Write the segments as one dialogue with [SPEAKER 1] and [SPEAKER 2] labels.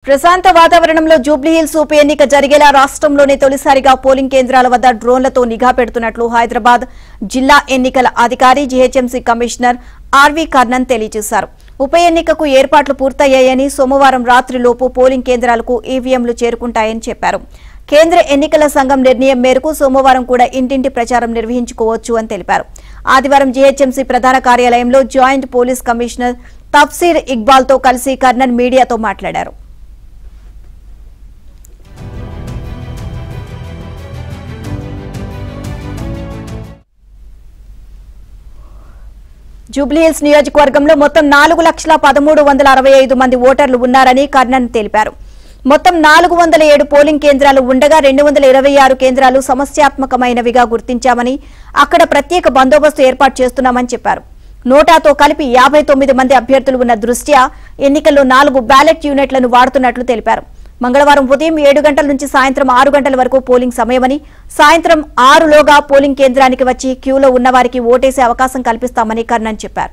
[SPEAKER 1] ప్రశాంత వాతావరణంలో జూబ్లీహిల్స్ ఉప ఎన్నిక జరిగేలా రాష్ట్రంలోనే తొలిసారిగా పోలింగ్ కేంద్రాల వద్ద డ్రోన్లతో నిఘా పెడుతున్నట్లు హైదరాబాద్ జిల్లా ఎన్నికల అధికారి జీహెచ్ఎంసీ కమిషనర్ ఆర్వి కర్ణన్ తెలియజేశారు. ఉప ఎన్నికకు ఏర్పాట్లు పూర్తయ్యాయని, సోమవారం రాత్రిలోపు పోలింగ్ కేంద్రాలకు ఈవీఎంలు చేరుకుంటాయని చెప్పారు. కేంద్ర ఎన్నికల సంఘం నిర్ణయం మేరకు సోమవారం కూడా ఇంటింటి ప్రచారం నిర్వహించుకోవచ్చు అని తెలిపారు. ఆదివారం జీహెచ్ఎంసీ ప్రధాన కార్యాలయంలో జాయింట్ పోలీస్ కమిషనర్ తఫ్సీర్ ఇక్బాల్తో కలిసి కర్ణన్ మీడియాతో మాట్లాడారు. జూబ్లీహిల్స్ నియోజకవర్గంలో మొత్తం 4,13,65 మంది ఓటర్లు ఉన్నారని కర్ణన్ తెలిపారు. మొత్తం 407 పోలింగ్ కేంద్రాలు ఉండగా 226 కేంద్రాలు సమస్యాత్మకమైనవిగా గుర్తించామని, అక్కడ ప్రత్యేక బందోబస్తు ఏర్పాటు చేస్తున్నామని చెప్పారు. నోటాతో కలిపి 59 మంది అభ్యర్థులు ఉన్న దృష్ట్యా ఎన్నికల్లో 4 బ్యాలెట్ యూనిట్లను వాడుతున్నట్లు తెలిపారు. మంగళవారం ఉదయం 7 గంటల నుంచి సాయంత్రం 6 గంటల వరకు పోలింగ్ సమయమని, సాయంత్రం 6లోగా పోలింగ్ కేంద్రానికి వచ్చి క్యూలో ఉన్నవారికి ఓటేసే అవకాశం కల్పిస్తామని కర్ణన్ చెప్పారు.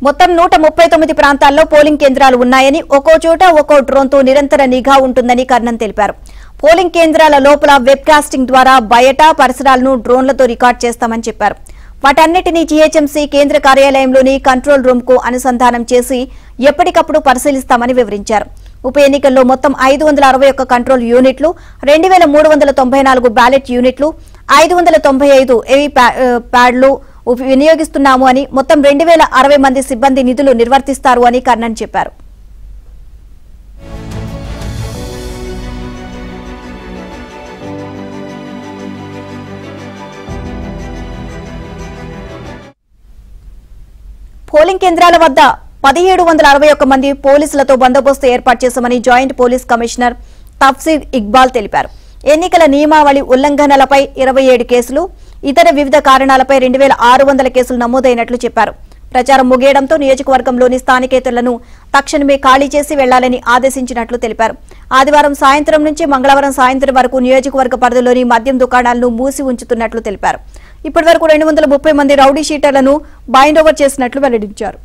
[SPEAKER 1] మొత్తం 139 ప్రాంతాల్లో పోలింగ్ కేంద్రాలు ఉన్నాయని, ఒక్కో చోట ఒక్కో డ్రోన్తో నిరంతర నిఘా ఉంటుందని కర్ణన్ తెలిపారు. పోలింగ్ కేంద్రాల లోపల వెబ్ కాస్టింగ్ ద్వారా బయట పరిసరాలను డ్రోన్లతో రికార్డు చేస్తామని చెప్పారు. వాటన్నిటినీ జీహెచ్ఎంసీ కేంద్ర కార్యాలయంలోని కంట్రోల్ రూమ్ కు అనుసంధానం చేసి ఎప్పటికప్పుడు పరిశీలిస్తామని వివరించారు. ఉప ఎన్నికల్లో మొత్తం 561 కంట్రోల్ యూనిట్లు, 2,394 బ్యాలెట్ యూనిట్లు, 595 ఏవీ ప్యాడ్లు వినియోగిస్తున్నాము అని, మొత్తం 2,060 మంది సిబ్బంది నిధులు నిర్వర్తిస్తారు అని కర్ణన్ చెప్పారు. పోలింగ్ కేంద్రాల వద్ద 1,761 మంది పోలీసులతో బందోబస్తు ఏర్పాటు చేశామని joint police commissioner Tafseer Iqbal తెలిపారు. ఎన్నికల నియమావళి ఉల్లంఘనలపై 27 కేసులు, ఇతర వివిధ కారణాలపై 2,600 కేసులు నమోదైనట్లు చెప్పారు. ప్రచారం ముగియడంతో నియోజకవర్గంలోని స్థానికేతరులను తక్షణమే ఖాళీ చేసి వెళ్లాలని ఆదేశించినట్లు తెలిపారు. ఆదివారం సాయంత్రం నుంచి మంగళవారం సాయంత్రం వరకు నియోజకవర్గ పరిధిలోని మద్యం దుకాణాలను మూసి ఉంచుతున్నట్లు తెలిపారు. ఇప్పటి వరకు 230 మంది రౌడీ షీటర్లను బైండ్ ఓవర్ చేసినట్లు వెల్లడించారు.